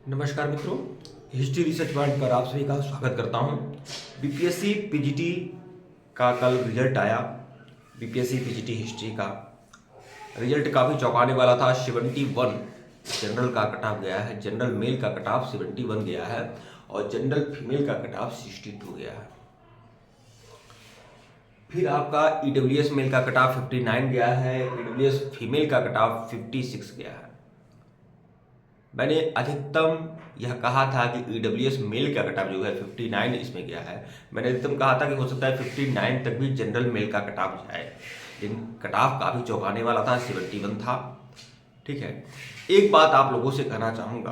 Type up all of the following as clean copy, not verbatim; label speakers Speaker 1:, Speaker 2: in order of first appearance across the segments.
Speaker 1: नमस्कार मित्रों, history research point पर आप सभी का स्वागत करता हूं। बीपीएससी पीजीटी का कल रिजल्ट आया। बीपीएससी पीजीटी हिस्ट्री का रिजल्ट काफ़ी चौंकाने वाला था। 71 जनरल का कट ऑफ गया है। जनरल मेल का कट ऑफ 71 गया है और जनरल फीमेल का कट ऑफ 62 गया है। फिर आपका ईडब्ल्यूएस मेल का कट ऑफ 59 गया है। ईडब्ल्यूएस फीमेल का कट ऑफ 56 गया है। मैंने अधिकतम यह कहा था कि ईडब्ल्यूएस मेल का कटऑफ जो है 59 इसमें गया है। मैंने अधिकतम कहा था कि हो सकता है 59 तक भी जनरल मेल का कटऑफ जाए, लेकिन कटऑफ काफ़ी चौंकाने वाला था, 71 था। ठीक है, एक बात आप लोगों से कहना चाहूँगा।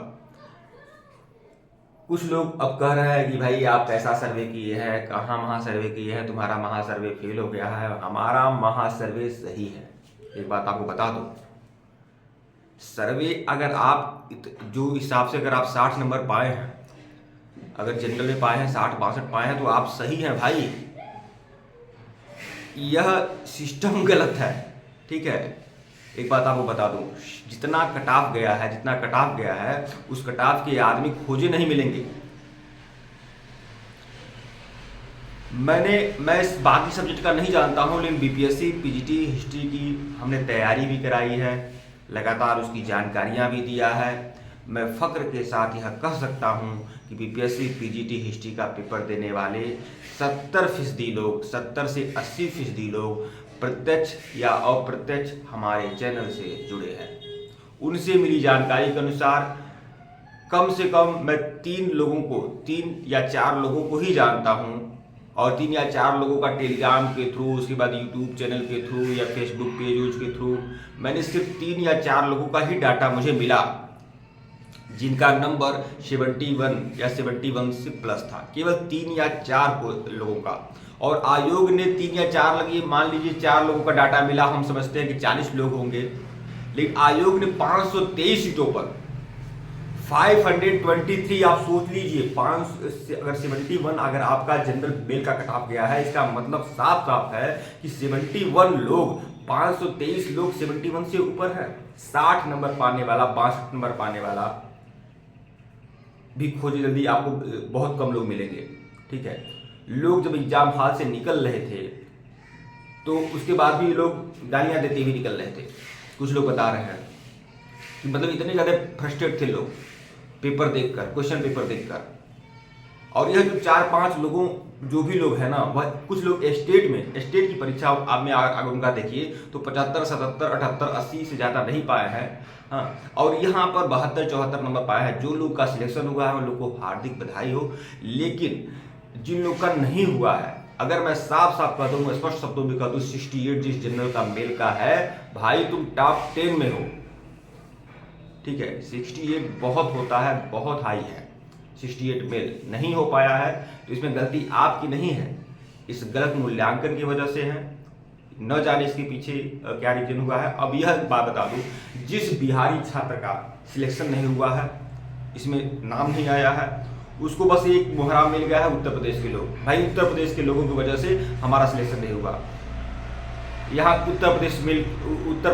Speaker 1: कुछ लोग अब कह रहे हैं कि भाई आप कैसा सर्वे किए हैं, कहाँ महासर्वे किए हैं, तुम्हारा महासर्वे फेल हो गया है। हमारा महासर्वे सही है। एक बात आपको बता दूँ, सर्वे अगर आप जो हिसाब से अगर आप 60 नंबर पाए हैं, अगर जनरल में पाए हैं 60-62 पाए हैं, तो आप सही हैं भाई। यह सिस्टम गलत है। ठीक है, एक बात आपको बता दूं, जितना कट ऑफ गया है उस कट ऑफ के आदमी खोजे नहीं मिलेंगे। मैं इस बाकी सब्जेक्ट का नहीं जानता हूं, लेकिन बीपीएससी पीजीटी हिस्ट्री की हमने तैयारी भी कराई है, लगातार उसकी जानकारियां भी दिया है। मैं फ़ख्र के साथ यह कह सकता हूं कि बीपीएससी पीजीटी हिस्ट्री का पेपर देने वाले 70% लोग, 70 से 80% लोग प्रत्यक्ष या अप्रत्यक्ष हमारे चैनल से जुड़े हैं। उनसे मिली जानकारी के अनुसार कम से कम मैं 3 या 4 लोगों को ही जानता हूं, और 3 या 4 लोगों का टेलीग्राम के थ्रू, उसके बाद यूट्यूब चैनल के थ्रू या फेसबुक पेज के थ्रू, मैंने सिर्फ 3 या 4 लोगों का ही डाटा मुझे मिला जिनका नंबर 71 या 71 से प्लस था। केवल 3 या 4 लोगों का, और आयोग ने 3 या 4 लगी, मान लीजिए 4 लोगों का डाटा मिला, हम समझते हैं कि 40 लोग होंगे, लेकिन आयोग ने 523 सीटों पर 523, आप सोच लीजिए, अगर 71 अगर आपका जनरल मेल का कट ऑफ गया है, इसका मतलब साफ साफ है कि 71 लोग, 523 लोग 71 से ऊपर है। 60 नंबर पाने वाला, 62 नंबर पाने वाला भी खोजे जल्दी आपको बहुत कम लोग मिलेंगे। ठीक है, लोग जब एग्जाम हॉल से निकल रहे थे तो उसके बाद भी लोग गालियां देते हुए निकल रहे थे। कुछ लोग बता रहे हैं कि मतलब इतने ज़्यादा फ्रस्ट्रेट थे लोग पेपर देखकर, क्वेश्चन पेपर देखकर। और यह जो 4-5 लोगों, जो भी लोग हैं ना, वह कुछ लोग स्टेट की परीक्षा आप में अगर उनका देखिए तो 75, 77, 78, 80 से ज़्यादा नहीं पाए हैं। हाँ, और यहाँ पर 72-74 नंबर पाए हैं। जो लोग का सिलेक्शन हुआ है उन लोग को हार्दिक बधाई हो, लेकिन जिन लोग का नहीं हुआ है, अगर मैं साफ साफ कह दूँ, स्पष्ट शब्दों में कह दूँ, 68 जिस जनरल का मेल का है, भाई तुम टॉप 10 में हो। ठीक है, 68 बहुत होता है, बहुत हाई है। 68 मेल नहीं हो पाया है तो इसमें गलती आपकी नहीं है, इस गलत मूल्यांकन की वजह से है। न जाने इसके पीछे क्या रीजन हुआ है। अब यह बात बता दूं, जिस बिहारी छात्र का सिलेक्शन नहीं हुआ है, इसमें नाम नहीं आया है, उसको बस एक मुहरा मिल गया है उत्तर प्रदेश के लोग। भाई उत्तर प्रदेश के लोगों की वजह से हमारा सिलेक्शन नहीं हुआ। यहाँ उत्तर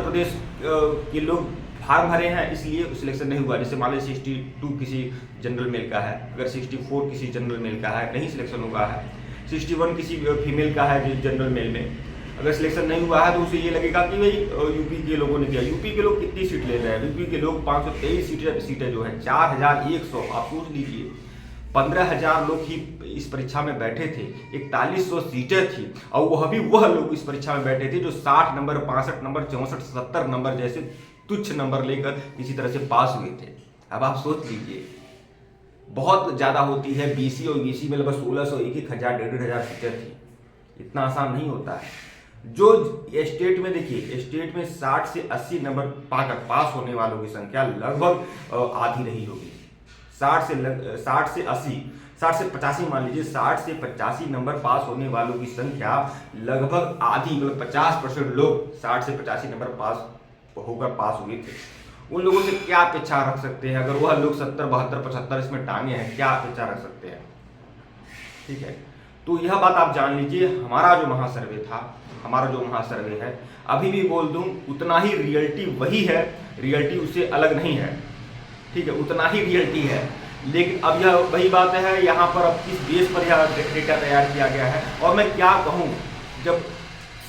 Speaker 1: प्रदेश के लोग फार्म भरे हैं इसलिए सिलेक्शन नहीं हुआ। जैसे मान लीजिए 62 किसी जनरल मेल का है, अगर 64 किसी जनरल मेल का है, नहीं सिलेक्शन हुआ है, 61 किसी फीमेल का है जनरल मेल में, अगर सिलेक्शन नहीं हुआ है तो उसे ये लगेगा कि भाई यूपी के लोगों ने किया। यूपी के लोग कितनी सीट ले रहे हैं? यूपी के लोग 523 सीटें जो है, 4100, आप सोच लीजिए, 15,000 लोग ही इस परीक्षा में बैठे थे, 4100 सीटें थी, और वह लोग इस परीक्षा में बैठे थे जो 60 नंबर, 65 नंबर, 64, 70 नंबर जैसे तुच्छ नंबर लेकर किसी तरह से पास हुए थे। अब आप सोच लीजिए, बहुत ज़्यादा होती है। बीसी और बीसी में लगभग 1600, 1,000, 1,500 सीटें थी। इतना आसान नहीं होता है। जो स्टेट में देखिए, स्टेट में 60 से 80 नंबर पाकर पास होने वालों की संख्या लगभग आधी रही होगी। 60 से 80, 60 से 85 मान लीजिए, 60 से 85 नंबर पास होने वालों की संख्या लगभग आधी, मतलब 50% लोग 60 से 85 नंबर होकर पास हुए थे। उन लोगों से क्या अपेक्षा रख सकते हैं? अगर वह लोग 70, 72, 75 इसमें टांगे हैं, क्या अपेक्षा रख सकते हैं? ठीक है, तो यह बात आप जान लीजिए। हमारा जो महासर्वे है, अभी भी बोल दूं, उतना ही रियलिटी वही है, रियलिटी उससे अलग नहीं है। ठीक है, उतना ही रियलिटी है। लेकिन अब यह वही बात है, यहाँ पर अब किस बेस पर यह डेटा तैयार किया गया है। और मैं क्या कहूँ, जब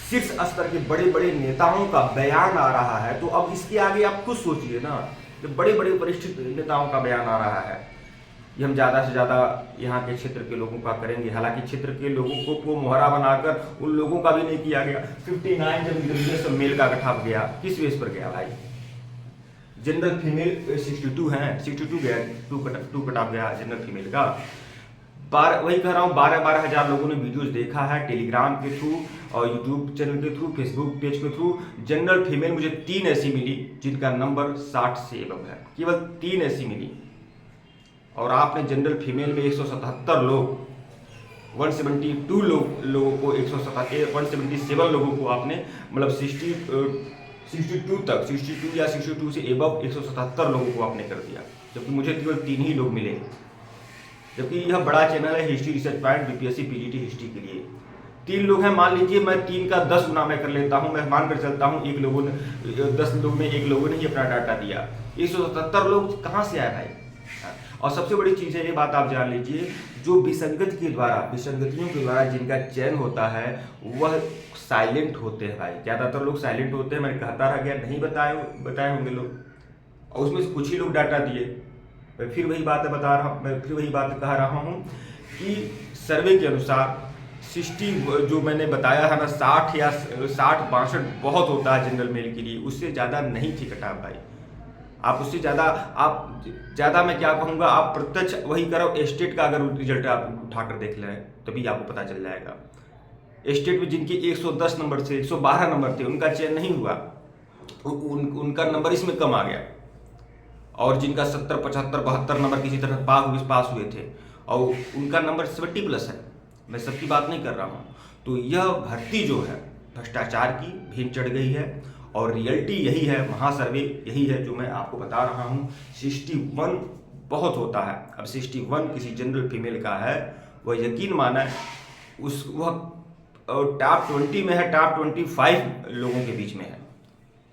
Speaker 1: शीर्ष स्तर के बड़े बड़े नेताओं का बयान आ रहा है तो अब इसके आगे आप खुद सोचिए ना, जब बड़े बड़े वरिष्ठ नेताओं का बयान आ रहा है, ये हम ज़्यादा से ज़्यादा यहाँ के क्षेत्र के लोगों का करेंगे। हालांकि क्षेत्र के लोगों को मोहरा बनाकर उन लोगों का भी नहीं किया गया। 59 जब रिलीजियस मेल का कटऑफ गया, किस बेस पर गया भाई? जनरल फीमेल 62 हैं, 62 गया, 2 कटऑफ गया जनरल फीमेल का। वही कह रहा हूँ, 12-12 हज़ार लोगों ने वीडियोस देखा है टेलीग्राम के थ्रू और यूट्यूब चैनल के थ्रू, फेसबुक पेज के थ्रू। जनरल फीमेल मुझे 3 ऐसी मिली जिनका नंबर 60 से एबव है, केवल 3 ऐसी मिली। और आपने जनरल फीमेल में 177 लोग, 172 लोगों को 177 लोगों को आपने मतलब 62 तक, 62 या 62 से एबव 177 लोगों को आपने कर दिया, जबकि मुझे केवल 3 ही लोग मिले। जबकि यह बड़ा चैनल है history research point, BPSC PGT history के लिए 3 लोग हैं। मान लीजिए मैं 3 का 10 गुना मैं कर लेता हूं, मैं मान कर चलता हूं 10 लोग में 1 लोगों ने ही अपना डाटा दिया। 177 लोग कहाँ से आए भाई? और सबसे बड़ी चीज़ है, ये बात आप जान लीजिए, जो विसंगतियों के द्वारा जिनका चयन होता है वह साइलेंट होते हैं भाई। ज़्यादातर लोग साइलेंट होते हैं। मैंने कहता रह गया, नहीं बताए होंगे लोग, और उसमें से कुछ ही लोग डाटा दिए। मैं फिर वही बात कह रहा हूँ कि सर्वे के अनुसार 60 जो मैंने बताया है ना, 60 या 62 बहुत होता है जनरल मेल के लिए, उससे ज़्यादा नहीं थी कटऑफ भाई। आप उससे ज़्यादा मैं क्या कहूँगा, आप प्रत्यक्ष वही करो, स्टेट का अगर रिजल्ट आप उठाकर देख लें तभी आपको पता चल जाएगा। स्टेट में जिनके 110 नंबर से 112 नंबर थे उनका चयन नहीं हुआ, उनका नंबर इसमें कम आ गया। और जिनका 70, 75, 72 नंबर किसी तरह पास हुए थे और उनका नंबर 70+ है। मैं सबकी बात नहीं कर रहा हूँ। तो यह भर्ती जो है भ्रष्टाचार की भेंट चढ़ गई है और रियलिटी यही है, महासर्वे यही है जो मैं आपको बता रहा हूँ। 61 बहुत होता है। अब 61 किसी जनरल फीमेल का है, वह यकीन माना वह टॉप 20 में है, टॉप 25 लोगों के बीच में है,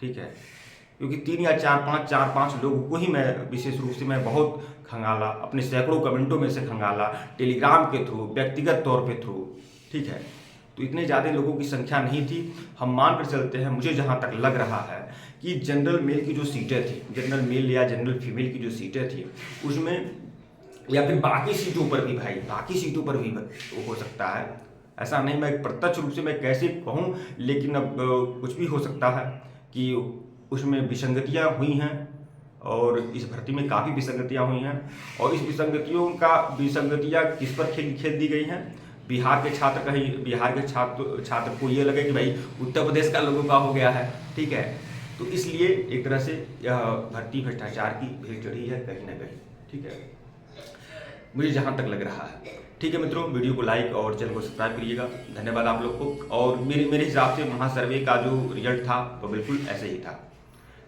Speaker 1: ठीक है। क्योंकि 3 या 4-5 लोगों को ही मैं विशेष रूप से मैं बहुत खंगाला, अपने सैकड़ों कमेंटों में से खंगाला, टेलीग्राम के थ्रू, व्यक्तिगत तौर पे थ्रू, ठीक है। तो इतने ज़्यादा लोगों की संख्या नहीं थी। हम मान कर चलते हैं, मुझे जहाँ तक लग रहा है कि जनरल मेल की जो सीटें थी, जनरल मेल या जनरल फीमेल की जो सीटें थी उसमें, या फिर बाकी सीटों पर भी भाई, बाकी सीटों पर भी हो सकता है। ऐसा नहीं मैं प्रत्यक्ष रूप से मैं कैसे कहूँ, लेकिन अब कुछ भी हो सकता है कि उसमें विसंगतियाँ हुई हैं और इस भर्ती में काफ़ी विसंगतियाँ हुई हैं। और इस विसंगतियाँ किस पर खेल दी गई हैं? बिहार के छात्र को ये लगे कि भाई उत्तर प्रदेश का लोगों का हो गया है, ठीक है। तो इसलिए एक तरह से यह भर्ती भ्रष्टाचार की भेंट चढ़ी है कहीं ना कहीं, ठीक है, मुझे जहाँ तक लग रहा है। ठीक है मित्रों, वीडियो को लाइक और चैनल को सब्सक्राइब करिएगा। धन्यवाद आप लोग को। और मेरे हिसाब से महासर्वे का जो रिजल्ट था वो बिल्कुल ऐसे ही था।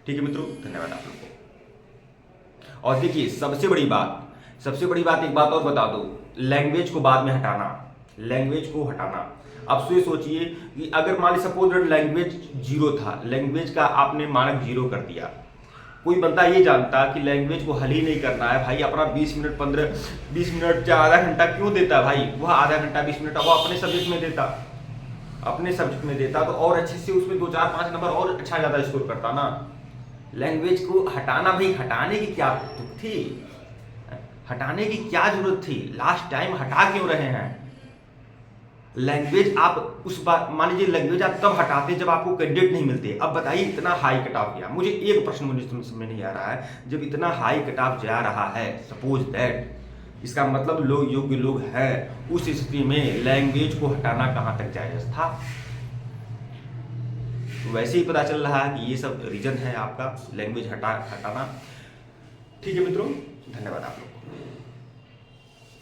Speaker 1: ठीक है मित्रों, धन्यवाद आप लोग को। और देखिए सबसे बड़ी बात एक बात और बता दो, लैंग्वेज को बाद में हटाना, लैंग्वेज को हटाना। अब सोचिए कि अगर मान लीजिए सपोज लैंग्वेज 0 था, लैंग्वेज का आपने मानक 0 कर दिया। कोई बंदा ये जानता कि लैंग्वेज को हल ही नहीं करना है भाई, अपना 20 मिनट या आधा घंटा क्यों देता भाई? वह आधा घंटा 20 मिनट वो अपने सब्जेक्ट में देता तो और अच्छे से उसमें 2, 4, 5 नंबर और अच्छा ज़्यादा स्कोर करता ना। लैंग्वेज को हटाना भाई, हटाने की क्या थी? हटाने की क्या जरूरत थी? लास्ट टाइम हटा क्यों रहे हैं? लैंग्वेज आप उस बात, मान लीजिए लैंग्वेज आप तब हटाते जब आपको कैंडिडेट नहीं मिलते। अब बताइए इतना हाई कट ऑफ गया, मुझे एक प्रश्न मुझे समझ में नहीं आ रहा है, जब इतना हाई कट ऑफ जा रहा है, सपोज दैट इसका मतलब लोग योग्य लोग हैं, उस स्थिति में लैंग्वेज को हटाना कहाँ तक जायज था? वैसे ही पता चल रहा है कि ये सब रीजन है आपका लैंग्वेज हटाना। ठीक है मित्रों, धन्यवाद आप लोग को।